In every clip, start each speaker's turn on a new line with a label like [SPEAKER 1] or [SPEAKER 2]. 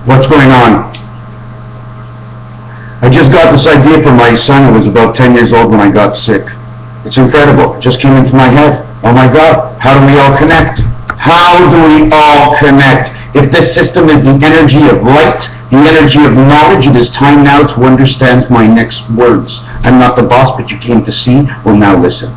[SPEAKER 1] What's going on? I just got this idea for my son who was about 10 years old when I got sick. It's incredible. It just came into my head. Oh my God, how do we all connect? How do we all connect? If this system is the energy of light, the energy of knowledge, it is time now to understand my next words. I'm not the boss, but you came to see. Well, now listen.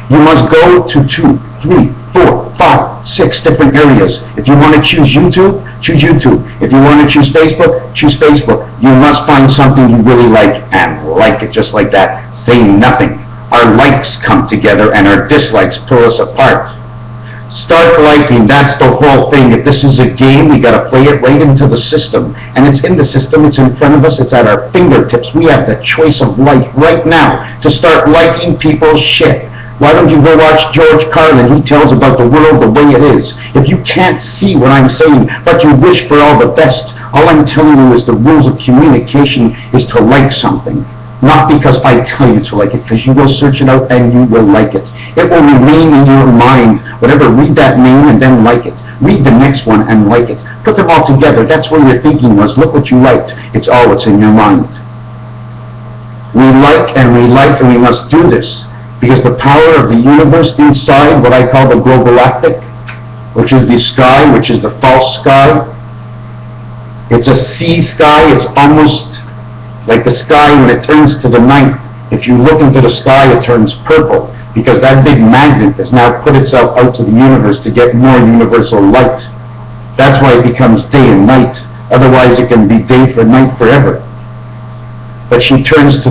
[SPEAKER 1] You must go to 2, 3, 4, 5, 6 different areas. If you want to choose YouTube, choose YouTube. If you want to choose Facebook, choose Facebook. You must find something you really like and like it just like that. Say nothing. Our likes come together and our dislikes pull us apart. Start liking, that's the whole thing. If this is a game, we gotta play it right into the system. And it's in the system, it's in front of us, it's at our fingertips. We have the choice of life right now to start liking people's shit. Why don't you go watch George Carlin? He tells about the world the way it is. If you can't see what I'm saying, but you wish for all the best, all I'm telling you is the rules of communication is to like something. Not because I tell you to like it, because you will search it out and you will like it. It will remain in your mind. Whatever, read that name and then like it. Read the next one and like it. Put them all together. That's where your thinking was. Look what you liked. It's all what's in your mind. We like and we must do this. Because the power of the universe inside what I call the globalactic, which is the sky, which is the false sky. It's a sea sky. It's almost like the sky when it turns to the night. If you look into the sky, it turns purple, because that big magnet has now put itself out to the universe to get more universal light. That's why it becomes day and night. Otherwise it can be day for night forever. But she needs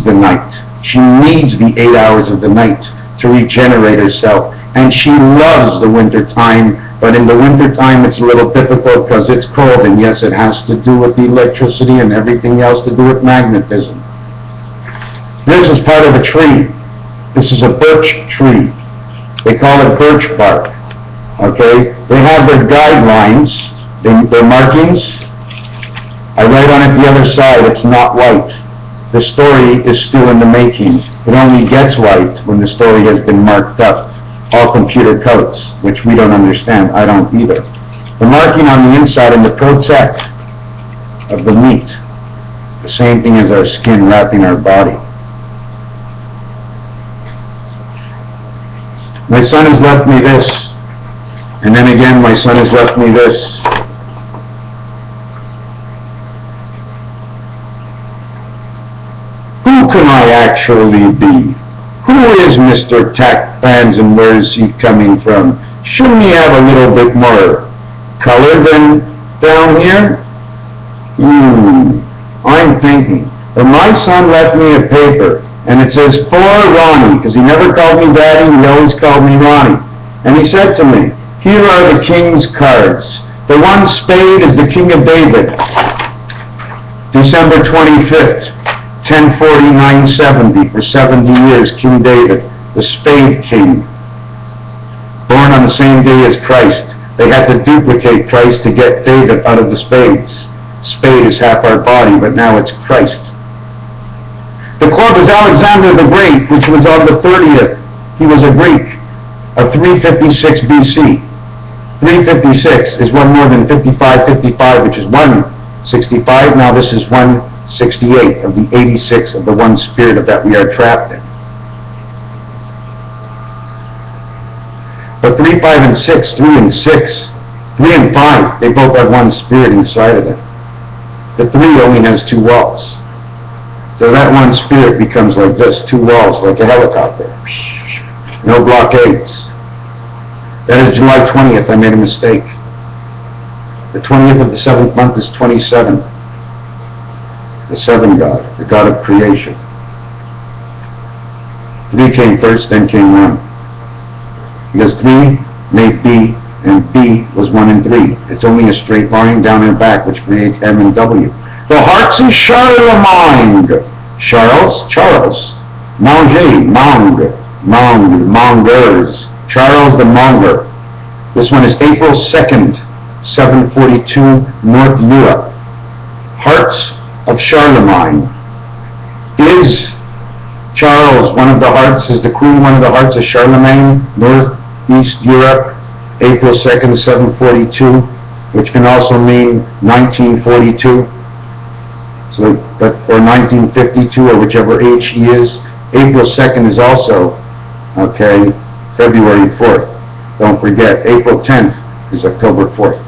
[SPEAKER 1] the night. She needs the 8 hours of the night to regenerate herself. And she loves the winter time. But in the winter time, it's a little difficult because it's cold, and yes, it has to do with the electricity and everything else to do with magnetism. This is part of a tree. This is a birch tree. They call it birch bark. Okay? They have their guidelines, their markings. I write on it the other side. It's not white. The story is still in the making. It only gets white when the story has been marked up. All computer codes, which we don't understand. I don't either. The marking on the inside and the protect of the meat, the same thing as our skin wrapping our body. My son has left me this, and then again my son has left me this. Who can I actually be? Who is Mr. Tack Fans and where is he coming from? Shouldn't he have a little bit more color than down here? I'm thinking. But my son left me a paper, and it says, for Ronnie, because he never called me Daddy, he always called me Ronnie. And he said to me, here are the king's cards. The one spade is the King of David. December 25th. 1049-70, for 70 years, King David, the Spade King, born on the same day as Christ. They had to duplicate Christ to get David out of the spades. Spade is half our body, but now it's Christ. The club is Alexander the Great, which was on the 30th. He was a Greek of 356 BC. 356 is one more than 55, which is 165. Now this is 168 of the 86 of the one spirit of that we are trapped in. But 3, 5, and 6, 3 and 6, 3 and 5, they both have one spirit inside of them. The 3 only has 2 walls. So that one spirit becomes like this, 2 walls, like a helicopter. No blockades. That is July 20th, I made a mistake. The 20th of the 7th month is 27. The 7 God, the God of creation. 3 came first, then came 1. Because 3 made B, and B was 1 and 3. It's only a straight line down and back, which creates M and W. The hearts is Charlemagne. Charles. Manger, Mongers. Charles the Monger. This one is April 2nd, 742, North Europe. Hearts of Charlemagne. Is Charles one of the hearts? Is the queen one of the hearts of Charlemagne? Northeast Europe, April 2nd, 742. which can also mean 1942, so, or 1952, or whichever age he is. April 2nd is also, okay, February 4th. Don't forget, April 10th is October 4th.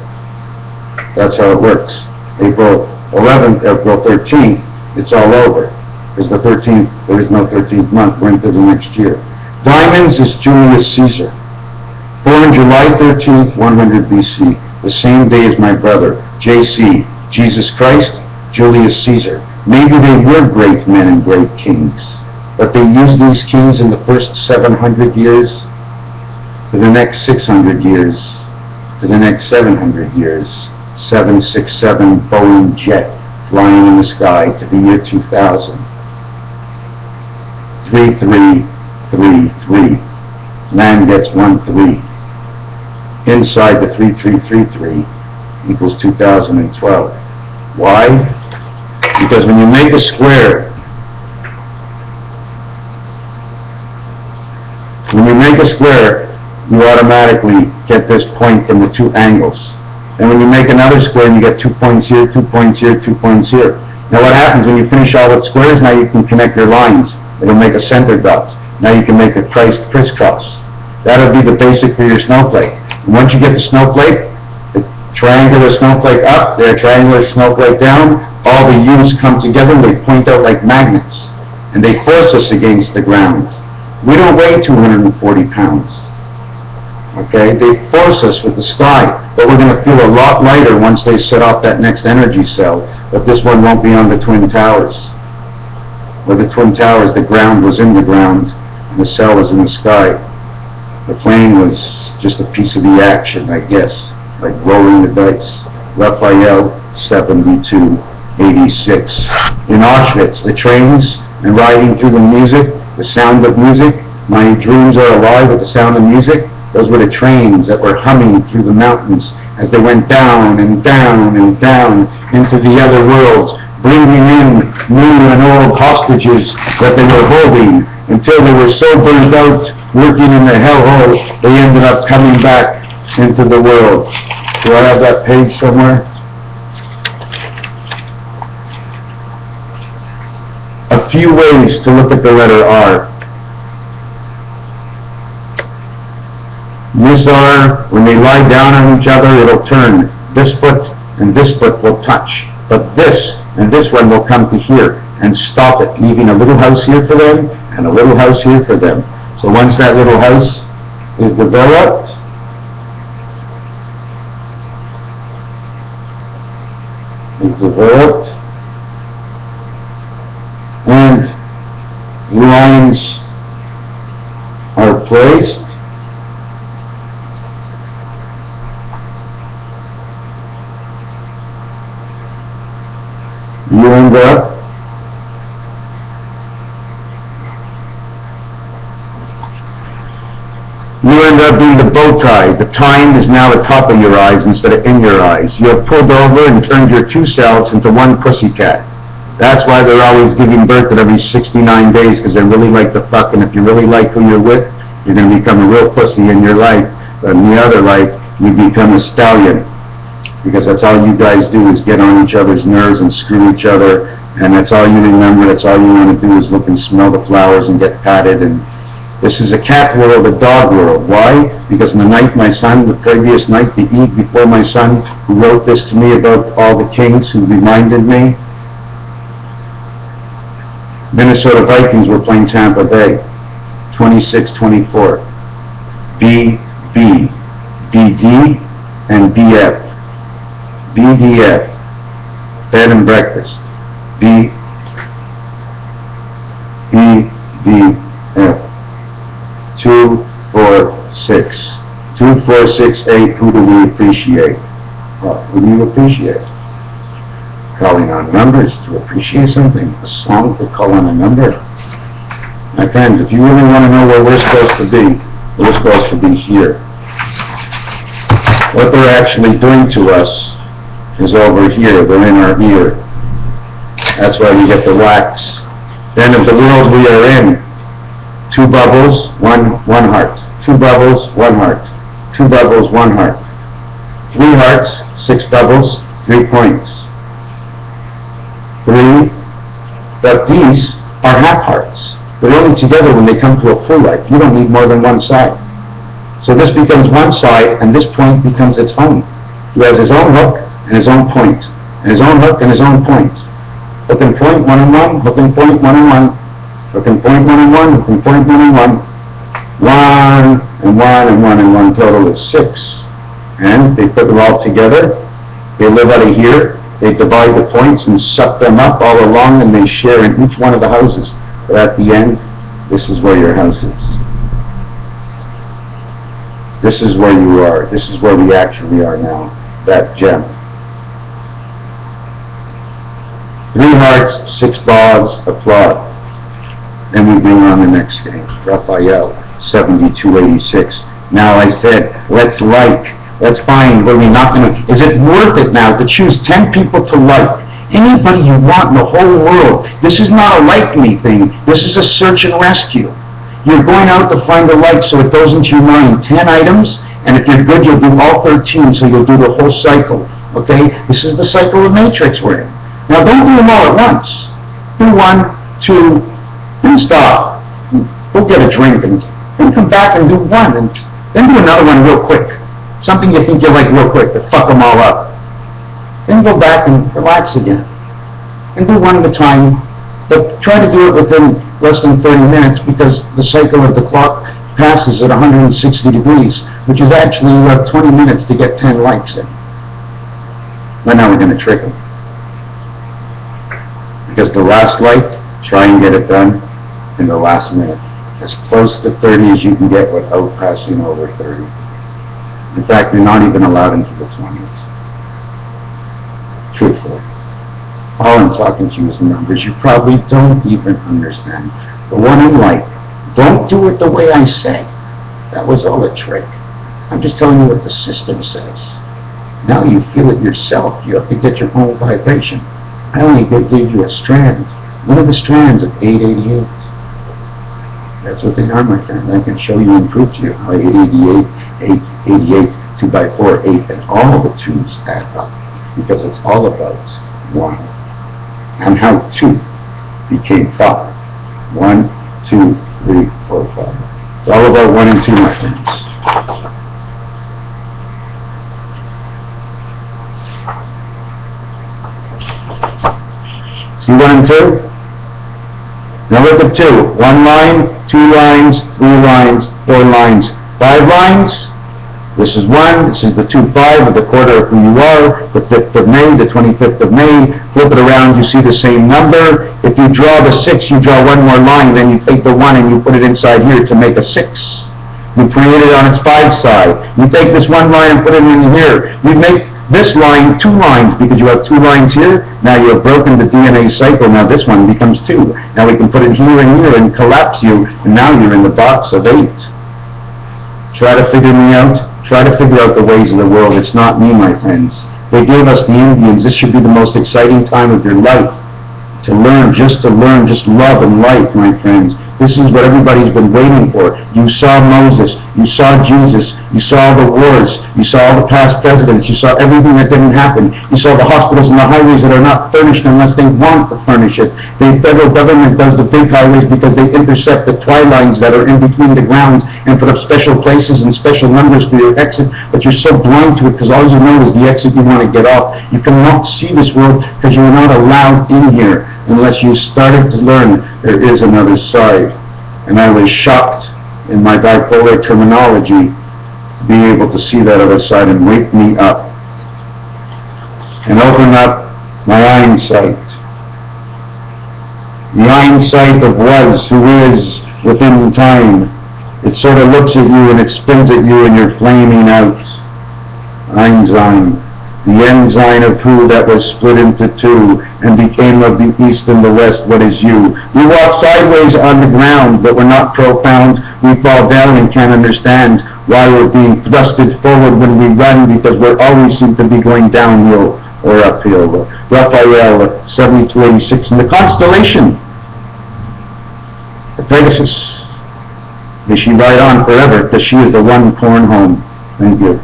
[SPEAKER 1] That's how it works. April 11th, April 13th, it's all over. Because the 13th, there is no 13th month, we're into the next year. Diamonds is Julius Caesar. Born July 13th, 100 BC, the same day as my brother, JC, Jesus Christ, Julius Caesar. Maybe they were great men and great kings, but they used these kings in the first 700 years, to the next 600 years, to the next 700 years. 767 Boeing jet flying in the sky to the year 2000. 3333. Man gets 1 3. Inside the 3333 equals 2012. Why? Because when you make a square, you automatically get this point from the two angles. And when you make another square, you get 2 points here, 2 points here, 2 points here. Now what happens when you finish all the squares? Now you can connect your lines. It'll make a center dot. Now you can make a crisscross. That'll be the basic for your snowflake. And once you get the snowflake, the triangular snowflake up, the triangular snowflake down, all the U's come together and they point out like magnets. And they force us against the ground. We don't weigh 240 pounds. Okay, they force us with the sky, but we're going to feel a lot lighter once they set off that next energy cell, but this one won't be on the Twin Towers. With the Twin Towers, the ground was in the ground, and the cell was in the sky. The plane was just a piece of the action, I guess, like rolling the dice. Raphael, 72, 86. In Auschwitz, the trains, and riding through the music, the sound of music, my dreams are alive with the sound of music. Those were the trains that were humming through the mountains as they went down and down and down into the other worlds, bringing in new and old hostages that they were holding until they were so burned out working in the hellhole, they ended up coming back into the world. Do I have that page somewhere? A few ways to look at the letter R. This R, when they lie down on each other, it'll turn. This foot and this foot will touch. But this and this one will come to here and stop it, leaving a little house here for them and a little house here for them. So once that little house is developed, and lines are placed, you end up being the bow tie. The time is now the top of your eyes instead of in your eyes. You have pulled over and turned your two cells into one pussycat. That's why they're always giving birth at every 69 days, because they really like to fuck, and if you really like who you're with, you're going to become a real pussy in your life. But in the other life, you become a stallion. Because that's all you guys do is get on each other's nerves and screw each other, and that's all you remember, that's all you want to do is look and smell the flowers and get patted. And this is a cat world, a dog world. Why? Because in the night, my son, the previous night, the eve before my son, who wrote this to me about all the kings who reminded me, Minnesota Vikings were playing Tampa Bay, 26-24. BB, BD, and BF. BDF, bed and breakfast. BBF, 2, 4, 6. 2, 4, 6, 8, who do we appreciate? Well, who do you appreciate? Calling on numbers to appreciate something. A song for calling a number. My friends, if you really want to know where we're supposed to be, we're supposed to be here. What they're actually doing to us is over here. They're in our ear. That's why you get the wax. Then of the world we are in, 2 bubbles, one heart. 2 bubbles, 1 heart. 2 bubbles, 1 heart. 3 hearts, 6 doubles, 3 points. 3, but these are half hearts. They're only together when they come to a full light. You don't need more than one side. So this becomes one side, and this point becomes its own. He has his own hook and his own point, and his own hook and his own point. Hook and point, 1 and 1, hook and point, 1 and 1, hook and point, 1 and 1, hook and point, 1 and 1, 1 and 1 and 1 and 1 total is 6. And they put them all together. They live out of here. They divide the points and suck them up all along, and they share in each one of the houses. But at the end, this is where your house is. This is where you are. This is where we actually are now. That gem. 3 hearts, 6 balls, applaud. Then we bring on the next game. Raphael, 7286. Now I said, let's find where we're not going to... Is it worth it now to choose 10 people to like? Anybody you want in the whole world. This is not a like me thing. This is a search and rescue. You're going out to find a like, so it goes into your mind. 10 items, and if you're good, you'll do all 13, so you'll do the whole cycle. Okay? This is the cycle of matrix we're in. Now don't do them all at once. Do 1, 2, then stop. Go get a drink, and then come back and do 1, and then do another one real quick. Something you think you like real quick to fuck them all up. Then go back and relax again. And do 1 at a time, but try to do it within less than 30 minutes, because the cycle of the clock passes at 160 degrees, which is actually 20 minutes to get 10 likes in. But now we're going to trick them. Because the last like, try and get it done in the last minute. As close to 30 as you can get without passing over 30. In fact, you're not even allowed into the 20s. Truthfully. All I'm talking to you is numbers you probably don't even understand. The one in like, don't do it the way I say. That was all a trick. I'm just telling you what the system says. Now you feel it yourself. You have to get your own vibration. I only gave you a strand. One of the strands of 888. That's what they are, my friends. I can show you and prove to you how 888, 888, 2 by 4, 8, and all the 2's add up. Because it's all about 1. And how 2 became 5. 1, 2, 3, 4, 5. It's all about 1 and 2, my friends. See 1 and 2? Now look at 2. 1 line, 2 lines, 3 lines, 4 lines, 5 lines. This is 1. This is the 2-5 of the quarter of who you are. The 5th of May, the 25th of May. Flip it around, you see the same number. If you draw the 6, you draw 1 more line. Then you take the 1 and you put it inside here to make a 6. You create it on its 5 side. You take this 1 line and put it in here. You make this line 2 lines because you have 2 lines here. Now you have broken the DNA cycle. Now this one becomes 2. Now we can put it here and collapse you. And now you're in the box of 8. Try to figure me out. Try to figure out the ways of the world. It's not me, my friends. They gave us the Indians. This should be the most exciting time of your life. To learn, just love and life, my friends. This is what everybody's been waiting for. You saw Moses. You saw Jesus. You saw the wars. You saw all the past presidents. You saw everything that didn't happen. You saw the hospitals and the highways that are not furnished unless they want to furnish it. The federal government does the big highways because they intercept the twilines that are in between the grounds and put up special places and special numbers for your exit. But you're so blind to it because all you know is the exit you want to get off. You cannot see this world because you're not allowed in here unless you started to learn there is another side. And I was shocked in my bipolar terminology to be able to see that other side and wake me up and open up my eyesight. The eyesight of was, who is, within time. It sort of looks at you and it spins at you and you're flaming out. Einstein, the ensign of who that was split into 2 and became of the east and the west. What is you? We walk sideways on the ground, but we're not profound. We fall down and can't understand why we're being thrusted forward when we run, because we always seem to be going downhill or uphill. Raphael, 7286, in the constellation of Pegasus. May she ride on forever, because she is the one born home. Thank you.